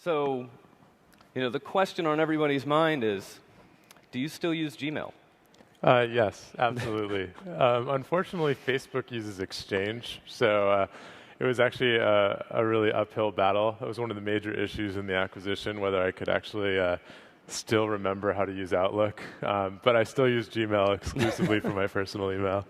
So, the question on everybody's mind is, do you still use Gmail? Yes, absolutely. Unfortunately, Facebook uses Exchange, so it was actually a really uphill battle. It was one of the major issues in the acquisition, whether I could actually still remember how to use Outlook. But I still use Gmail exclusively for my personal email.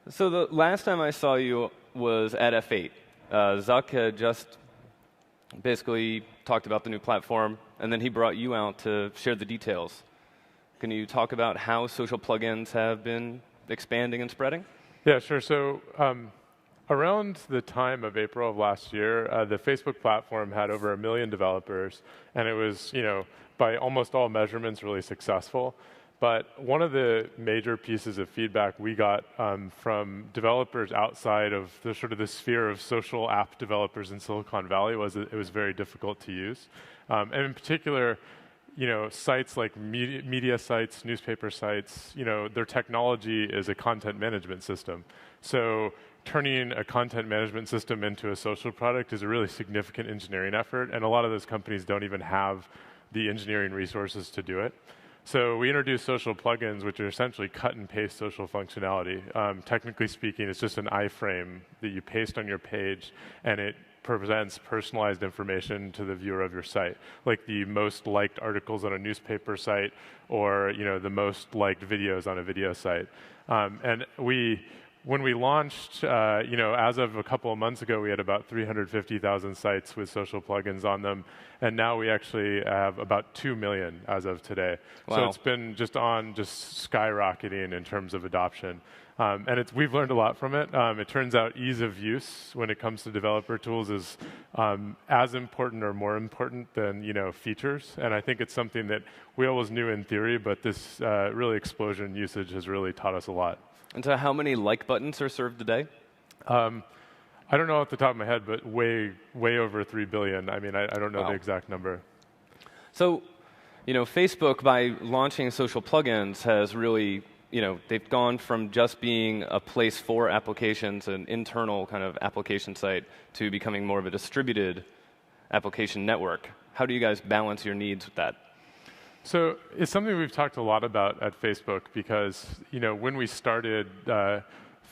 So the last time I saw you was at F8. Zuck had just basically talked about the new platform, and then he brought you out to share the details. Can you talk about how social plugins have been expanding and spreading? Yeah, sure. So around the time of April of last year, the Facebook platform had over 1 million developers, and it was, by almost all measurements, really successful. But one of the major pieces of feedback we got from developers outside of the sphere of social app developers in Silicon Valley was that it was very difficult to use. And in particular, sites like media sites, newspaper sites, their technology is a content management system. So turning a content management system into a social product is a really significant engineering effort, and a lot of those companies don't even have the engineering resources to do it. So we introduced social plugins, which are essentially cut and paste social functionality. Technically speaking, it's just an iframe that you paste on your page, and it presents personalized information to the viewer of your site, like the most liked articles on a newspaper site, or the most liked videos on a video site. And when we launched, as of a couple of months ago, we had about 350,000 sites with social plugins on them, and now we actually have about 2 million as of today. Wow. So it's been just skyrocketing in terms of adoption. And we've learned a lot from it. It turns out ease of use when it comes to developer tools is as important or more important than features. And I think it's something that we always knew in theory, but this really explosion in usage has really taught us a lot. And so how many like buttons are served today? I don't know off the top of my head, but way over 3 billion. I mean, I don't know Wow. the exact number. So, Facebook, by launching social plugins, has really, they've gone from just being a place for applications, an internal kind of application site, to becoming more of a distributed application network. How do you guys balance your needs with that? So it's something we've talked a lot about at Facebook because, when we started,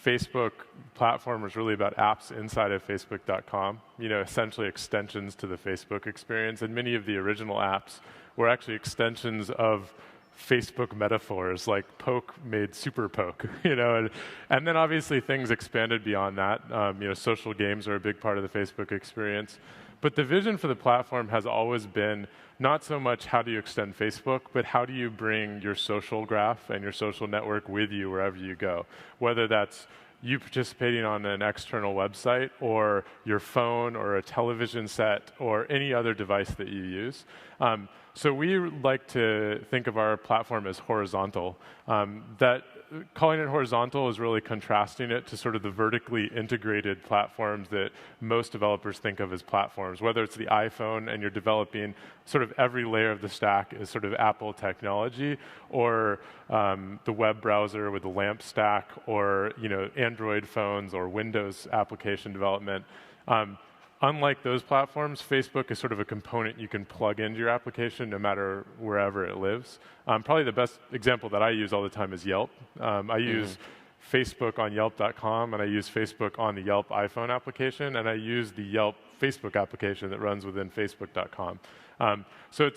Facebook platform was really about apps inside of Facebook.com, essentially extensions to the Facebook experience. And many of the original apps were actually extensions of Facebook metaphors, like poke made super poke, and then obviously things expanded beyond that. Social games are a big part of the Facebook experience. But the vision for the platform has always been not so much how do you extend Facebook, but how do you bring your social graph and your social network with you wherever you go, whether that's you participating on an external website or your phone or a television set or any other device that you use. So we like to think of our platform as horizontal. That calling it horizontal is really contrasting it to sort of the vertically integrated platforms that most developers think of as platforms. Whether it's the iPhone and you're developing sort of every layer of the stack is sort of Apple technology, or the web browser with the LAMP stack, or Android phones or Windows application development. Unlike those platforms, Facebook is sort of a component you can plug into your application no matter wherever it lives. Probably the best example that I use all the time is Yelp. I use Facebook on Yelp.com, and I use Facebook on the Yelp iPhone application, and I use the Yelp Facebook application that runs within Facebook.com. So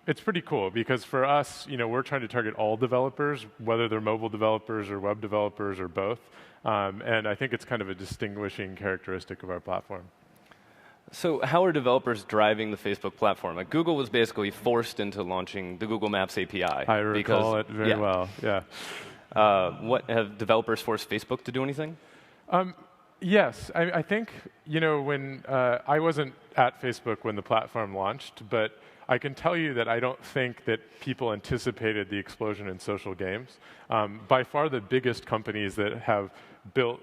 it's pretty cool because for us, we're trying to target all developers, whether they're mobile developers or web developers or both. And I think it's kind of a distinguishing characteristic of our platform. So how are developers driving the Facebook platform? Like Google was basically forced into launching the Google Maps API. I recall it very well, yeah. What have developers forced Facebook to do anything? Yes, I think, when I wasn't at Facebook when the platform launched, but I can tell you that I don't think that people anticipated the explosion in social games. By far the biggest companies that have built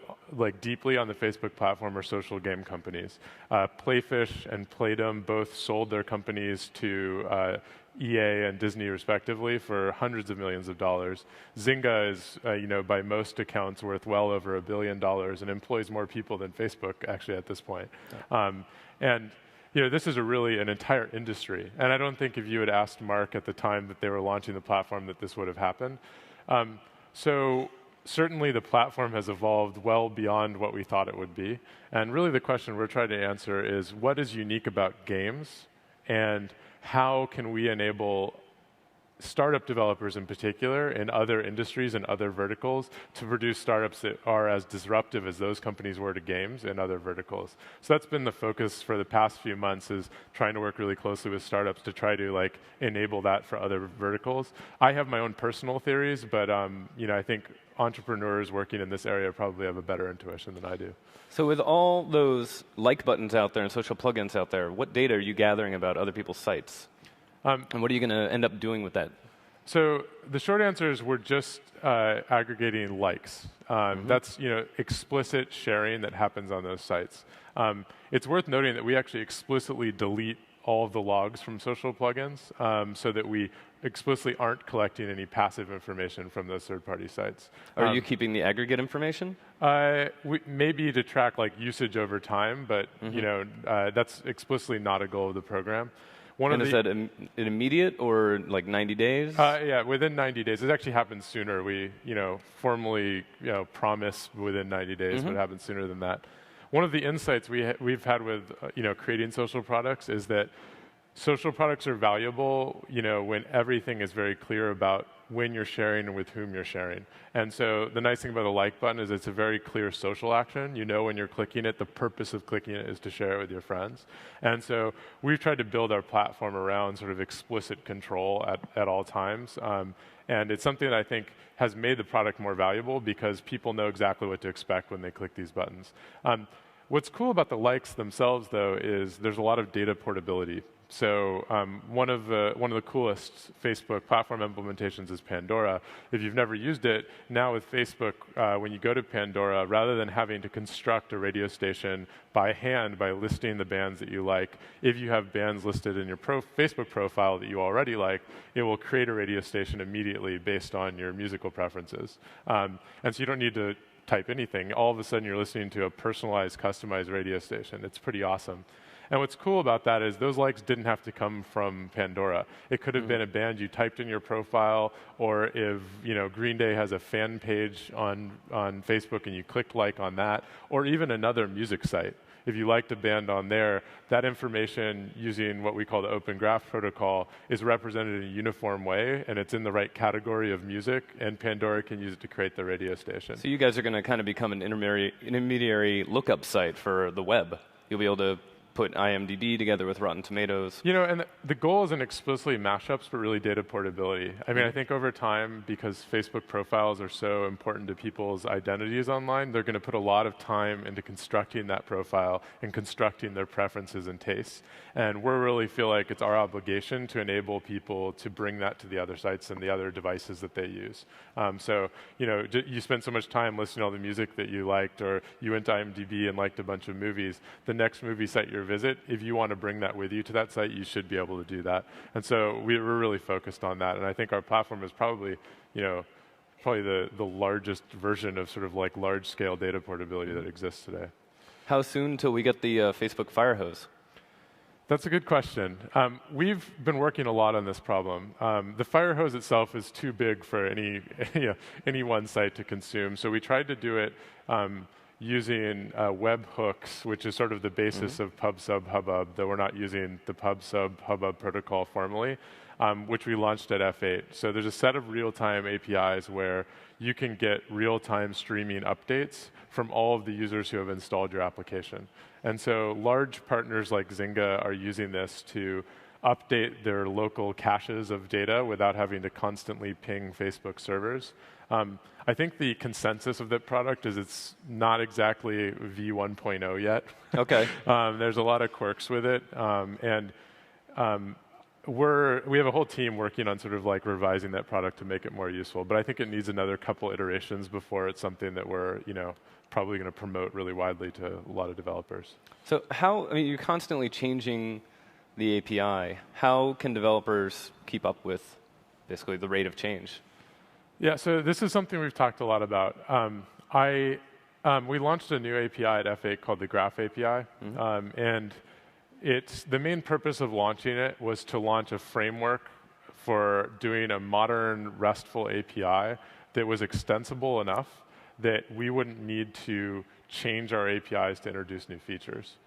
deeply on the Facebook platform are social game companies. Playfish and Playdom both sold their companies to EA and Disney respectively for hundreds of millions of dollars. Zynga is, by most accounts, worth well over $1 billion and employs more people than Facebook actually at this point. And this is an entire industry. And I don't think if you had asked Mark at the time that they were launching the platform that this would have happened. So certainly the platform has evolved well beyond what we thought it would be. And really the question we're trying to answer is, what is unique about games? And how can we enable startup developers in particular in other industries and other verticals to produce startups that are as disruptive as those companies were to games and other verticals. So that's been the focus for the past few months, is trying to work really closely with startups to try to enable that for other verticals. I have my own personal theories, but I think entrepreneurs working in this area probably have a better intuition than I do. So with all those like buttons out there and social plugins out there, what data are you gathering about other people's sites? And what are you going to end up doing with that? So the short answer is we're just aggregating likes. That's explicit sharing that happens on those sites. It's worth noting that we actually explicitly delete all of the logs from social plugins so that we explicitly aren't collecting any passive information from those third-party sites. Are you keeping the aggregate information? Maybe to track usage over time, but that's explicitly not a goal of the program. Is that an immediate or 90 days? Yeah, within 90 days. It actually happens sooner. We formally promise within 90 days, but it happens sooner than that. One of the insights we've had with creating social products is that social products are valuable when everything is very clear about when you're sharing and with whom you're sharing. And so the nice thing about the like button is it's a very clear social action. When you're clicking it, the purpose of clicking it is to share it with your friends. And so we've tried to build our platform around sort of explicit control at all times. And it's something that I think has made the product more valuable because people know exactly what to expect when they click these buttons. What's cool about the likes themselves, though, is there's a lot of data portability. So one of the coolest Facebook platform implementations is Pandora. If you've never used it, now with Facebook, when you go to Pandora, rather than having to construct a radio station by hand by listing the bands that you like, if you have bands listed in your Facebook profile that you already like, it will create a radio station immediately based on your musical preferences. And so you don't need to type anything. All of a sudden, you're listening to a personalized, customized radio station. It's pretty awesome. And what's cool about that is those likes didn't have to come from Pandora. It could have been a band you typed in your profile, or if Green Day has a fan page on Facebook and you clicked like on that, or even another music site. If you liked a band on there, that information using what we call the Open Graph Protocol is represented in a uniform way, and it's in the right category of music, and Pandora can use it to create the radio station. So you guys are going to kind of become an intermediary lookup site for the web. You'll be able to put IMDb together with Rotten Tomatoes. And the goal isn't explicitly mashups, but really data portability. I mean, I think over time, because Facebook profiles are so important to people's identities online, they're going to put a lot of time into constructing that profile and constructing their preferences and tastes. And we really feel like it's our obligation to enable people to bring that to the other sites and the other devices that they use. So, you spend so much time listening to all the music that you liked, or you went to IMDb and liked a bunch of movies. The next movie site you're visit, if you want to bring that with you to that site, you should be able to do that. And so we're really focused on that. And I think our platform is probably the largest version of sort of large-scale data portability that exists today. How soon till we get the Facebook fire hose? That's a good question. We've been working a lot on this problem. The fire hose itself is too big for any one site to consume. So we tried to do it using webhooks, which is sort of the basis of PubSub-Hubbub, though we're not using the PubSub-Hubbub protocol formally, which we launched at F8. So there's a set of real-time APIs where you can get real-time streaming updates from all of the users who have installed your application. And so large partners like Zynga are using this to update their local caches of data without having to constantly ping Facebook servers. I think the consensus of that product is it's not exactly V1.0 yet. Okay. There's a lot of quirks with it, and we have a whole team working on sort of revising that product to make it more useful. But I think it needs another couple iterations before it's something that we're probably going to promote really widely to a lot of developers. So you're constantly changing the API. How can developers keep up with basically the rate of change? Yeah, so this is something we've talked a lot about. We launched a new API at F8 called the Graph API, and the main purpose of launching it was to launch a framework for doing a modern RESTful API that was extensible enough that we wouldn't need to change our APIs to introduce new features.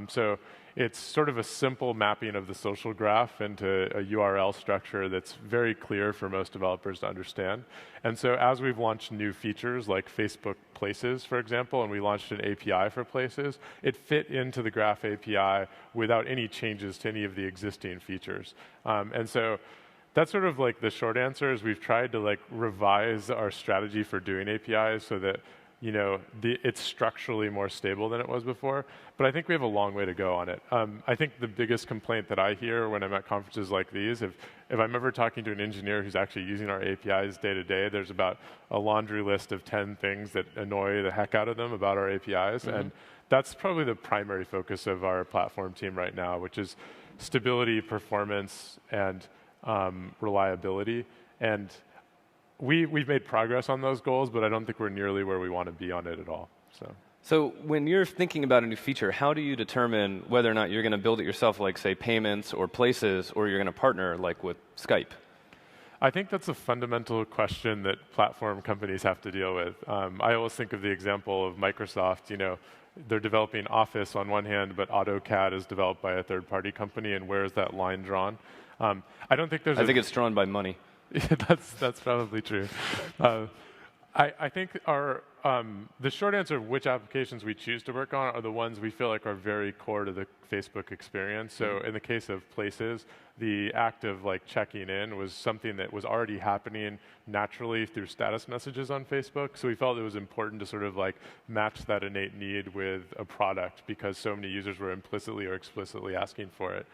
So it's sort of a simple mapping of the social graph into a URL structure that's very clear for most developers to understand. And so as we've launched new features like Facebook Places, for example, and we launched an API for Places, it fit into the Graph API without any changes to any of the existing features. And so that's sort of like the short answer is we've tried to like revise our strategy for doing APIs so that it's structurally more stable than it was before, but I think we have a long way to go on it. I think the biggest complaint that I hear when I'm at conferences like these, if I'm ever talking to an engineer who's actually using our APIs day to day, there's about a laundry list of 10 things that annoy the heck out of them about our APIs, and that's probably the primary focus of our platform team right now, which is stability, performance, and reliability. And we've made progress on those goals, but I don't think we're nearly where we want to be on it at all. So when you're thinking about a new feature, how do you determine whether or not you're going to build it yourself, like, say, payments or Places, or you're going to partner, like, with Skype? I think that's a fundamental question that platform companies have to deal with. I always think of the example of Microsoft. They're developing Office on one hand, but AutoCAD is developed by a third-party company, and where is that line drawn? I don't think there's I think it's drawn by money. Yeah, that's probably true. I think the short answer of which applications we choose to work on are the ones we feel like are very core to the Facebook experience. So in the case of Places, the act of like checking in was something that was already happening naturally through status messages on Facebook. So we felt it was important to sort of like match that innate need with a product because so many users were implicitly or explicitly asking for it.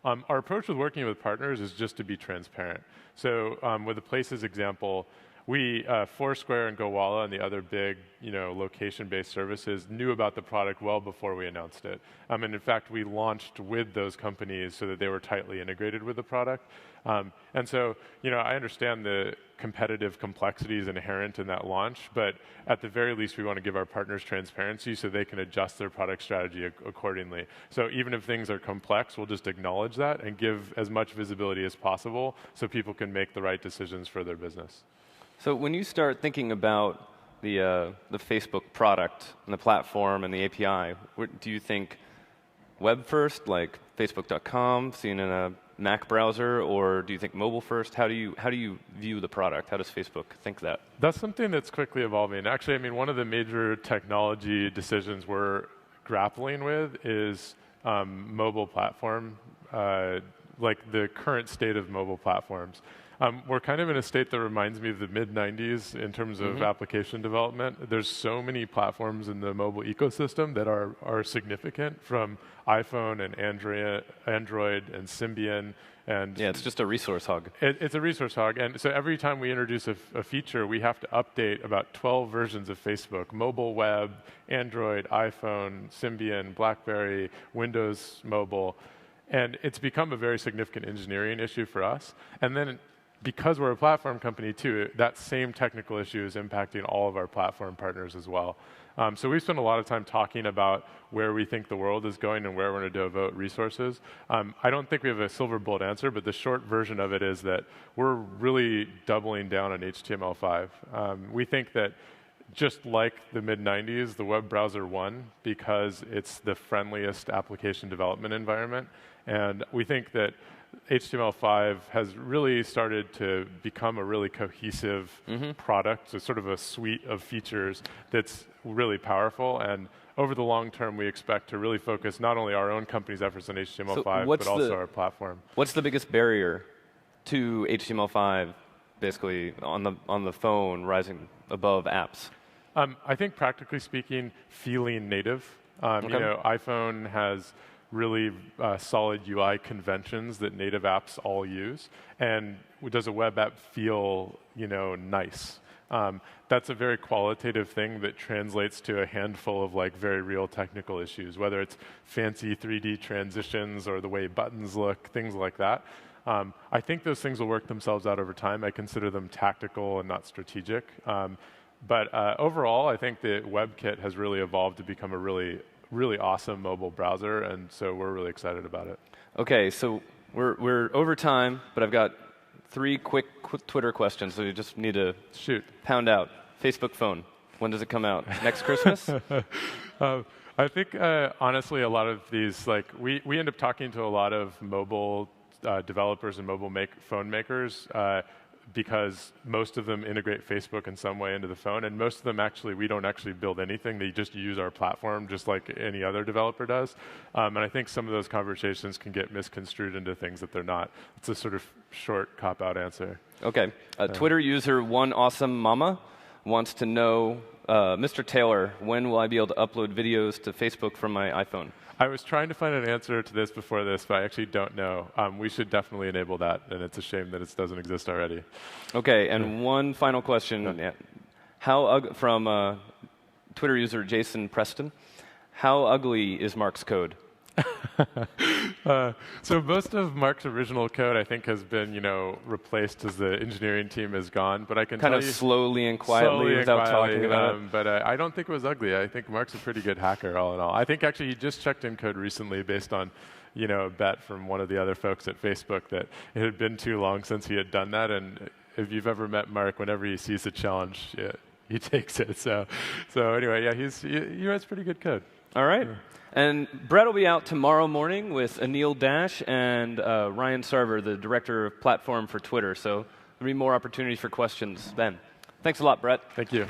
Our approach with working with partners is just to be transparent. So with the Places example, Foursquare and Gowalla and the other big, location-based services knew about the product well before we announced it. And in fact, we launched with those companies so that they were tightly integrated with the product. And so, I understand the competitive complexities inherent in that launch, but at the very least, we want to give our partners transparency so they can adjust their product strategy accordingly. So even if things are complex, we'll just acknowledge that and give as much visibility as possible so people can make the right decisions for their business. So when you start thinking about the Facebook product and the platform and the API, do you think web first, like Facebook.com, seen in a Mac browser, or do you think mobile first? How do you view the product? How does Facebook think that? That's something that's quickly evolving. Actually, one of the major technology decisions we're grappling with is mobile platform, like the current state of mobile platforms. We're kind of in a state that reminds me of the mid-90s in terms of application development. There's so many platforms in the mobile ecosystem that are significant, from iPhone and Android and Symbian. And yeah, it's just a resource hog. It's a resource hog. And so every time we introduce a feature, we have to update about 12 versions of Facebook: mobile web, Android, iPhone, Symbian, BlackBerry, Windows Mobile. And it's become a very significant engineering issue for us. And then because we're a platform company too, that same technical issue is impacting all of our platform partners as well. So we've spent a lot of time talking about where we think the world is going and where we're going to devote resources. I don't think we have a silver bullet answer, but the short version of it is that we're really doubling down on HTML5. We think that just like the mid-90s, the web browser won because it's the friendliest application development environment. And we think that HTML5 has really started to become a really cohesive product, so sort of a suite of features that's really powerful. And over the long term, we expect to really focus not only our own company's efforts on HTML5, but also our platform. What's the biggest barrier to HTML5, basically, on the phone rising above apps? I think, practically speaking, feeling native. iPhone has really solid UI conventions that native apps all use. And does a web app feel, nice? That's a very qualitative thing that translates to a handful of very real technical issues, whether it's fancy 3D transitions or the way buttons look, things like that. I think those things will work themselves out over time. I consider them tactical and not strategic. But overall, I think the WebKit has really evolved to become a really really awesome mobile browser, and so we're really excited about it. Okay, so we're over time, but I've got 3 quick Twitter questions, so you just need to pound out. Facebook phone, when does it come out? Next Christmas? I think, honestly, a lot of these, like, we end up talking to a lot of mobile developers and mobile phone makers because most of them integrate Facebook in some way into the phone, and most of them we don't actually build anything. They just use our platform just like any other developer does. And I think some of those conversations can get misconstrued into things that they're not. It's a sort of short cop-out answer. Okay. Twitter user One Awesome Mama wants to know, Mr. Taylor, when will I be able to upload videos to Facebook from my iPhone? I was trying to find an answer to this before this, but I actually don't know. We should definitely enable that, and it's a shame that it doesn't exist already. Okay, and one final question from Twitter user Jason Preston. How ugly is Mark's code? So most of Mark's original code, I think, has been, replaced as the engineering team has gone. But I can kind of slowly and quietly without talking about it. But I don't think it was ugly. I think Mark's a pretty good hacker, all in all. I think actually he just checked in code recently based on, a bet from one of the other folks at Facebook that it had been too long since he had done that. And if you've ever met Mark, whenever he sees a challenge, he takes it. So anyway, yeah, he writes pretty good code. All right. Yeah. And Bret will be out tomorrow morning with Anil Dash and Ryan Sarver, the director of platform for Twitter. So there'll be more opportunities for questions then. Thanks a lot, Bret. Thank you.